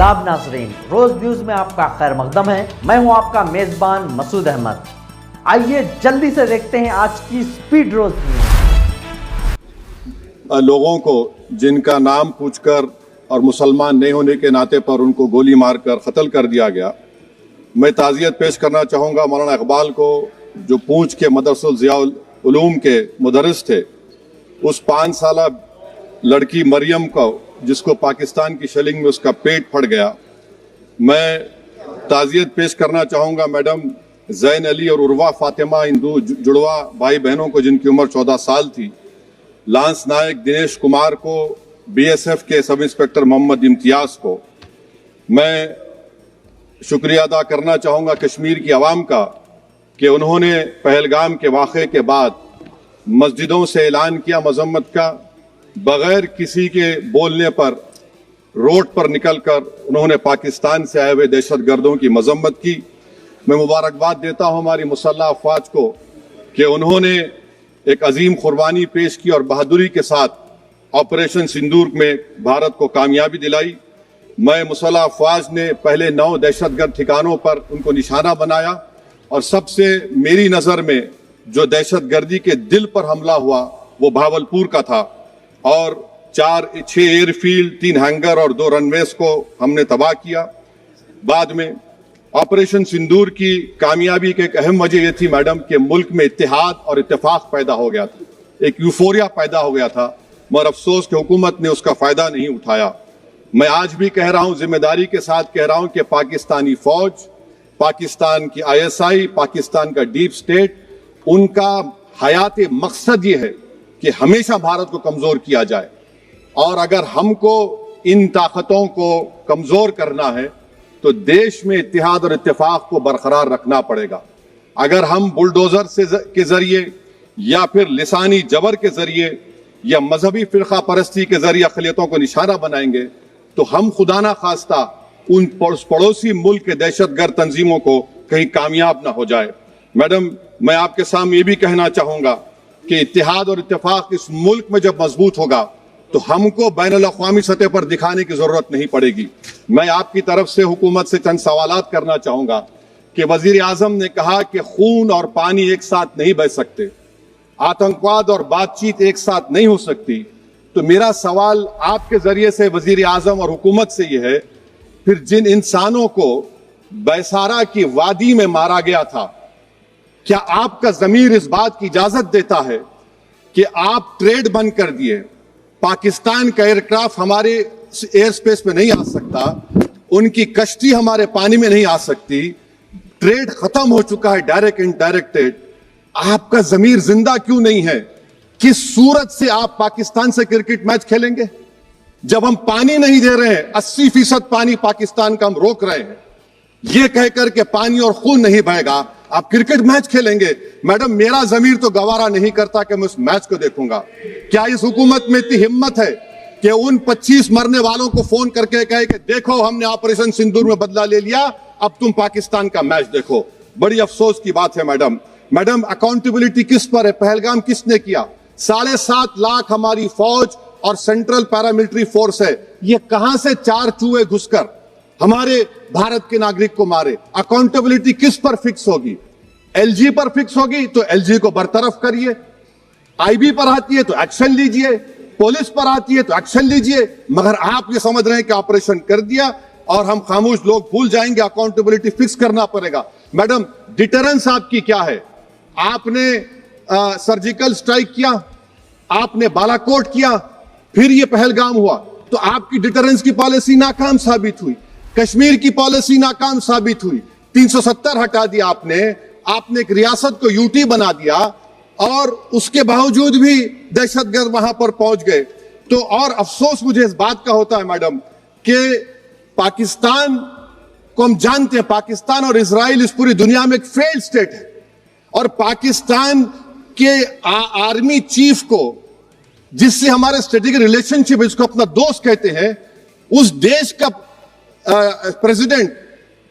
आदाब नाज़रीन, रोज न्यूज में आपका खैर मकदम है। मैं हूं आपका मेजबान मसूद अहमद। आइए जल्दी से देखते हैं आज की स्पीड रोज न्यूज। लोगों को जिनका नाम पूछकर और मुसलमान नहीं होने के नाते पर उनको गोली मारकर कत्ल कर दिया गया, मैं ताज़ियत पेश करना चाहूँगा मौलाना इकबाल को, जो पूंछ के मदरसुल ज़ियाउल उलूम के मुदर्रिस थे। उस 5 साला लड़की मरियम को, जिसको पाकिस्तान की शेलिंग में उसका पेट फट गया, मैं ताज़ियत पेश करना चाहूँगा मैडम जैन अली और उर्वा फातिमा, इन दो जुड़वा भाई बहनों को जिनकी उम्र 14 साल थी, लांस नायक दिनेश कुमार को, बीएसएफ के सब इंस्पेक्टर मोहम्मद इम्तियाज को। मैं शुक्रिया अदा करना चाहूँगा कश्मीर की आवाम का कि उन्होंने पहलगाम के वाक़े के बाद मस्जिदों से ऐलान किया मजम्मत का, बगैर किसी के बोलने पर रोड पर निकलकर उन्होंने पाकिस्तान से आए हुए दहशतगर्दों की मजम्मत की। मैं मुबारकबाद देता हूं हमारी मुसल्लह अफवाज को कि उन्होंने एक अजीम कुर्बानी पेश की और बहादुरी के साथ ऑपरेशन सिंदूर में भारत को कामयाबी दिलाई। मैं मुसल्लह अफवाज ने पहले 9 दहशतगर्द ठिकानों पर उनको निशाना बनाया और सबसे मेरी नज़र में जो दहशतगर्दी के दिल पर हमला हुआ वो भावलपुर का था और 6 एयरफील्ड, 3 हैंगर और 2 रनवेज को हमने तबाह किया। बाद में ऑपरेशन सिंदूर की कामयाबी की एक अहम वजह यह थी मैडम कि मुल्क में इत्तेहाद और इत्तेफाक पैदा हो गया था, एक यूफोरिया पैदा हो गया था, मगर अफसोस कि हुकूमत ने उसका फायदा नहीं उठाया। मैं आज भी कह रहा हूं, जिम्मेदारी के साथ कह रहा हूं कि पाकिस्तानी फौज, पाकिस्तान की ISI, पाकिस्तान का डीप स्टेट, उनका हयाती मकसद ये है कि हमेशा भारत को कमजोर किया जाए। और अगर हमको इन ताकतों को कमजोर करना है तो देश में इत्तेहाद और इत्तेफाक को बरकरार रखना पड़ेगा। अगर हम बुलडोजर के जरिए या फिर लिसानी जबर के जरिए या मजहबी फिरका परस्ती के जरिए अक़लियतों को निशाना बनाएंगे तो हम खुदा ना खास्ता उन पड़ोसी मुल्क के दहशतगर्द तंजीमों को कहीं कामयाब ना हो जाए। मैडम, मैं आपके सामने ये भी कहना चाहूंगा कि इत्तेहाद और इत्तेफाक इस मुल्क में जब मजबूत होगा तो हमको बैनुल अक़वामी सतह पर दिखाने की जरूरत नहीं पड़ेगी। मैं आपकी तरफ से हुकूमत से चंद सवालात करना चाहूंगा कि वजीर आजम ने कहा कि खून और पानी एक साथ नहीं बह सकते, आतंकवाद और बातचीत एक साथ नहीं हो सकती। तो मेरा सवाल आपके जरिए से वजीर आजम और हुकूमत से यह है, फिर जिन इंसानों को बैसारा की वादी में मारा गया था, क्या आपका ज़मीर इस बात की इजाजत देता है कि आप ट्रेड बंद कर दिए, पाकिस्तान का एयरक्राफ्ट हमारे एयर स्पेस में नहीं आ सकता, उनकी कश्ती हमारे पानी में नहीं आ सकती, ट्रेड खत्म हो चुका है डायरेक्ट इनडायरेक्टेड, आपका ज़मीर जिंदा क्यों नहीं है? किस सूरत से आप पाकिस्तान से क्रिकेट मैच खेलेंगे जब हम पानी नहीं दे रहे हैं? 80% पानी पाकिस्तान का हम रोक रहे हैं, यह कहकर के पानी और खून नहीं बहेगा, आप क्रिकेट मैच खेलेंगे? मैडम, मेरा जमीर तो गवारा नहीं करता कि मैं उस मैच को देखूंगा। क्या इस हुकूमत में इतनी हिम्मत है कि उन 25 मरने वालों को फोन करके कहे कि देखो हमने ऑपरेशन सिंदूर में बदला ले लिया, अब तुम पाकिस्तान का मैच देखो? बड़ी अफसोस की बात है मैडम। मैडम, अकाउंटेबिलिटी किस पर है? पहलगाम किसने किया? 7.5 लाख हमारी फौज और सेंट्रल पैरामिलिट्री फोर्स है, ये कहां से 4 चूहे घुसकर हमारे भारत के नागरिक को मारे? अकाउंटेबिलिटी किस पर फिक्स होगी? LG पर फिक्स होगी तो LG को बरतरफ करिए, IB पर आती है तो एक्शन लीजिए, पुलिस पर आती है तो एक्शन लीजिए, मगर आप ये समझ रहे हैं कि ऑपरेशन कर दिया और हम खामोश लोग भूल जाएंगे। अकाउंटेबिलिटी फिक्स करना पड़ेगा। मैडम, डिटरेंस आपकी क्या है? आपने सर्जिकल स्ट्राइक किया, आपने बालाकोट किया, फिर ये पहलगाम हुआ, तो आपकी डिटरेंस की पॉलिसी नाकाम साबित हुई, कश्मीर की पॉलिसी नाकाम साबित हुई, 370 हटा दिया आपने एक रियासत को यूटी बना दिया और उसके बावजूद भी दहशतगर्द वहां पर पहुंच गए। तो और अफसोस मुझे इस बात का होता है मैडम कि पाकिस्तान को हम जानते हैं, पाकिस्तान और इजराइल इस पूरी दुनिया में एक फेल्ड स्टेट है और पाकिस्तान के आर्मी चीफ को, जिससे हमारे स्ट्रेटेजिक रिलेशनशिप है, जिसको अपना दोस्त कहते हैं, उस देश का प्रेसिडेंट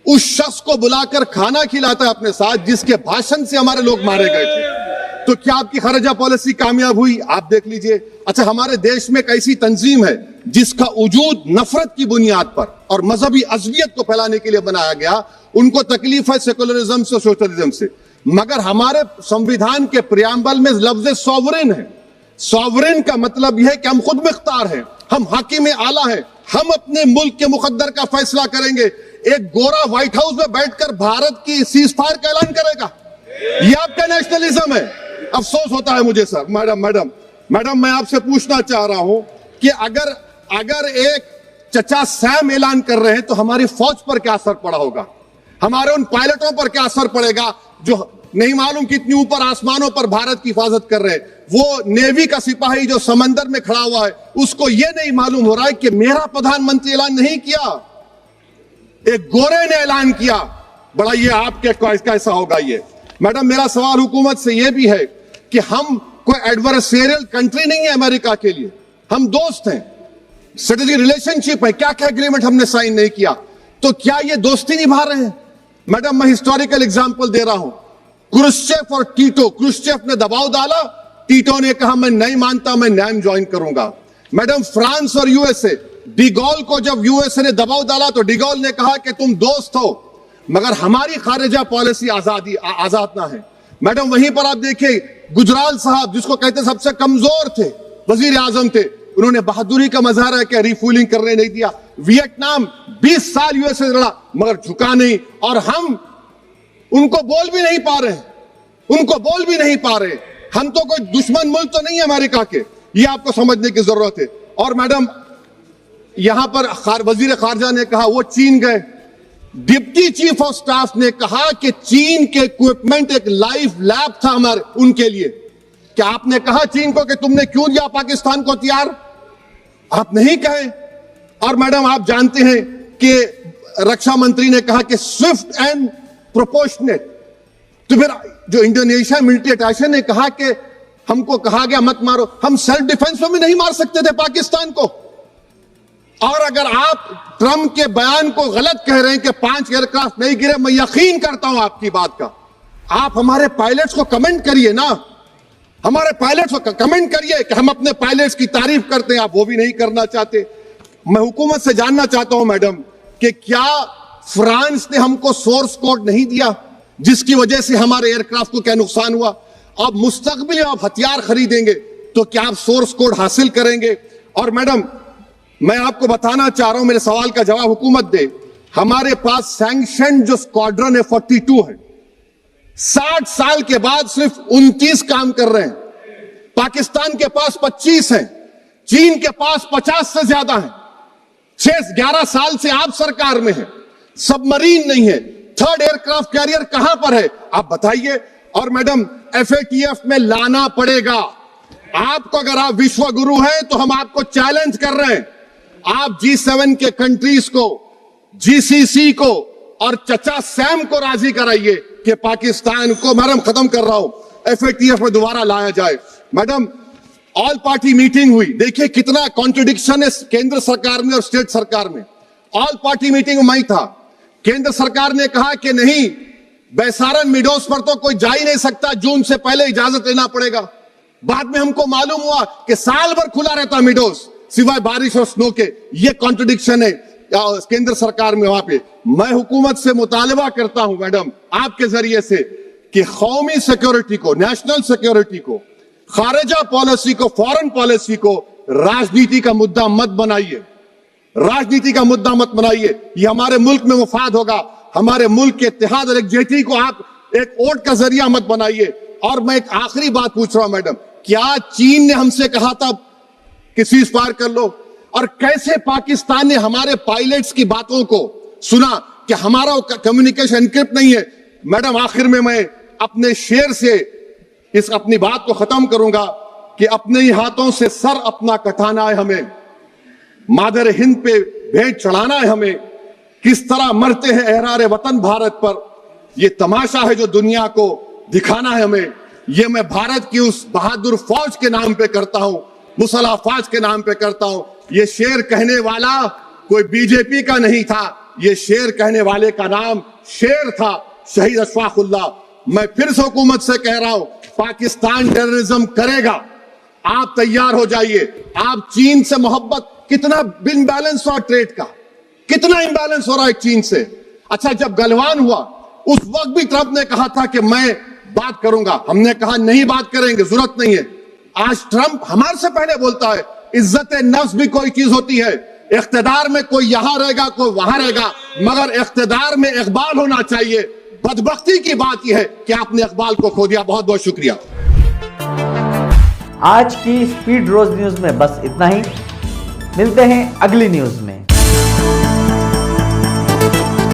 उस शख्स को बुलाकर खाना खिलाता है अपने साथ जिसके भाषण से हमारे लोग मारे गए थे। तो क्या आपकी खर्जा पॉलिसी कामयाब हुई? आप देख लीजिए। अच्छा, हमारे देश में एक ऐसी तंजीम है जिसका वजूद नफरत की बुनियाद पर और मजहबी अज़वियत को फैलाने के लिए बनाया गया, उनको तकलीफ है सेकुलरिज्म से, सोशलिज्म से। मगर हमारे संविधान के प्रियम्बल में लफ्ज सॉवरेन है। सॉवरेन का मतलब यह है कि हम खुद मुख्तार हैं, हम हाकिम आला हैं, हम अपने मुल्क के मुकद्दर का फैसला करेंगे। एक गोरा व्हाइट हाउस में बैठकर भारत की सीज फायर का ऐलान करेगा, यह आपका नेशनलिज्म है। अफसोस होता है मुझे सर। मैडम मैं आपसे पूछना चाह रहा हूं कि अगर एक चचा सैम ऐलान कर रहे हैं तो हमारी फौज पर क्या असर पड़ा होगा, हमारे उन पायलटों पर क्या असर पड़ेगा जो नहीं मालूम कितनी ऊपर आसमानों पर भारत की हिफाजत कर रहे हैं। वो नेवी का सिपाही जो समंदर में खड़ा हुआ है, उसको यह नहीं मालूम हो रहा है कि मेरा प्रधानमंत्री ऐलान नहीं किया, एक गोरे ने ऐलान किया। बड़ा ये आपके कैसा होगा ये। मैडम मेरा सवाल हुकूमत से यह भी है कि हम कोई एडवर्सेरियल कंट्री नहीं है अमेरिका के लिए, हम दोस्त हैं, स्ट्रेटेजिक रिलेशनशिप है। क्या क्या एग्रीमेंट हमने साइन नहीं किया, तो क्या ये दोस्ती निभा रहे हैं? मैडम मैं हिस्टोरिकल एग्जांपल दे रहा हूं, क्रुश्चेव और टीटो। क्रुश्चेव ने दबाव डाला, टीटो ने कहा मैं नहीं मानता, मैं नैम ज्वाइन करूंगा। मैडम फ्रांस और यूएसए, डिगोल को जब यूएसए ने दबाव डाला तो डिगोल ने कहा कि तुम दोस्त हो मगर हमारी खारिजा पॉलिसी आजाद ना है। मैडम वहीं पर आप देखिए गुजराल साहब, जिसको कहते सबसे कमजोर थे, वजीर आजम थे, उन्होंने बहादुरी का मजारा किया, रिफूलिंग करने नहीं दिया। वियतनाम 20 साल यूएसए से लड़ा मगर झुका नहीं, और हम उनको बोल भी नहीं पा रहे। हम तो कोई दुश्मन मुल्क तो नहीं है अमेरिका के, ये आपको समझने की जरूरत है। और मैडम यहां पर वजीर खारजा ने कहा वो चीन गए, डिप्टी चीफ ऑफ स्टाफ ने कहा कि चीन के इक्विपमेंट एक लाइव लैब था हमारे उनके लिए। क्या आपने कहा चीन को कि तुमने क्यों दिया पाकिस्तान को हथियार? आप नहीं कहे। और मैडम आप जानते हैं कि रक्षा मंत्री ने कहा कि स्विफ्ट एंड प्रोपोर्शनेट। तो फिर जो इंडोनेशिया मिलिट्री अटैचे ने कहा कि हमको कहा गया मत मारो, हम सेल्फ डिफेंस में भी नहीं मार सकते थे पाकिस्तान को। और अगर आप ट्रंप के बयान को गलत कह रहे हैं कि 5 एयरक्राफ्ट नहीं गिरे, मैं यकीन करता हूं आपकी बात का। आप हमारे पायलट्स को कमेंट करिए ना, हमारे पायलट्स को कमेंट करिए कि हम अपने पायलट्स की तारीफ करते हैं, आप वो भी नहीं करना चाहते। मैं हुकूमत से जानना चाहता हूं मैडम कि क्या फ्रांस ने हमको सोर्स कोड नहीं दिया जिसकी वजह से हमारे एयरक्राफ्ट को क्या नुकसान हुआ? अब मुस्तकबिल में आप हथियार खरीदेंगे तो क्या आप सोर्स कोड हासिल करेंगे? और मैडम मैं आपको बताना चाह रहा हूं, मेरे सवाल का जवाब हुकूमत दे। हमारे पास सैंक्शन जो स्क्वाड्रन है 42 है, 60 साल के बाद सिर्फ 29 काम कर रहे हैं। पाकिस्तान के पास 25 हैं, चीन के पास 50 से ज्यादा हैं। 11 साल से आप सरकार में हैं, सबमरीन नहीं है, थर्ड एयरक्राफ्ट कैरियर कहां पर है आप बताइए। और मैडम FATF में लाना पड़ेगा आपको। अगर आप विश्व गुरु हैं तो हम आपको चैलेंज कर रहे हैं, आप G7 के कंट्रीज को, GCC को और चचा सैम को राजी कराइए कि पाकिस्तान को, मैडम खत्म कर रहा हूं, FATF में दोबारा लाया जाए। मैडम ऑल पार्टी मीटिंग हुई, देखिए कितना कॉन्ट्रडिक्शन है केंद्र सरकार में और स्टेट सरकार में। ऑल पार्टी मीटिंग में था, केंद्र सरकार ने कहा कि नहीं, बैसारन मिडोस पर तो कोई जा ही नहीं सकता, जून से पहले इजाजत लेना पड़ेगा। बाद में हमको मालूम हुआ कि साल भर खुला रहता मिडोस सिवाय बारिश और स्नो के। ये कॉन्ट्रडिक्शन है केंद्र सरकार में। वहां पे मैं हुकूमत से मुतालबा करता हूं मैडम आपके जरिए से कि कौमी सिक्योरिटी को, नेशनल सिक्योरिटी को, खारिजा पॉलिसी को, फॉरेन पॉलिसी को राजनीति का मुद्दा मत बनाइए, राजनीति का मुद्दा मत बनाइए। ये हमारे मुल्क में मुफाद होगा, हमारे मुल्क के इत्तेहाद और एकजुटती को आप एक वोट का जरिया मत बनाइए। और मैं एक आखिरी बात पूछ रहा हूं मैडम, क्या चीन ने हमसे कहा था कि सीज फायर कर लो? और कैसे पाकिस्तान ने हमारे पायलट्स की बातों को सुना कि हमारा कम्युनिकेशन एनक्रिप्ट नहीं है? मैडम आखिर में मैं अपने शेर से इस अपनी बात को खत्म करूंगा कि अपने ही हाथों से सर अपना कटाना है हमें, मादर हिंद पे भेंट चढ़ाना है हमें। किस तरह मरते हैं एहरारे वतन भारत पर, यह तमाशा है जो दुनिया को दिखाना है हमें। यह मैं भारत की उस बहादुर फौज के नाम पे करता हूं, मुसल्ह फौज के नाम पे करता हूं। यह शेर कहने वाला कोई बीजेपी का नहीं था, यह शेर कहने वाले का नाम शेर था, शहीद अशफाकुल्लाह। मैं फिर से हुकूमत से कह रहा हूं, पाकिस्तान टेररिज्म करेगा, आप तैयार हो जाइए। आप चीन से मोहब्बत कितना इम्बैलेंस हुआ ट्रेड का, कितना इम्बैलेंस हो रहा है चीन से। अच्छा, जब गलवान हुआ उस वक्त भी ट्रंप ने कहा था कि मैं बात करूंगा, हमने कहा नहीं बात करेंगे, जरूरत नहीं है। आज ट्रंप हमारे से पहले बोलता है इज्जत नफ्स भी कोई चीज होती है, इख्तिदार में कोई यहां रहेगा कोई वहां रहेगा, मगर इख्तिदार में इकबाल होना चाहिए। बदबख्ती की बात यह है कि आपने इकबाल को खो दिया। बहुत बहुत शुक्रिया। आज की स्पीड रोज न्यूज में बस इतना ही। मिलते हैं अगली न्यूज में।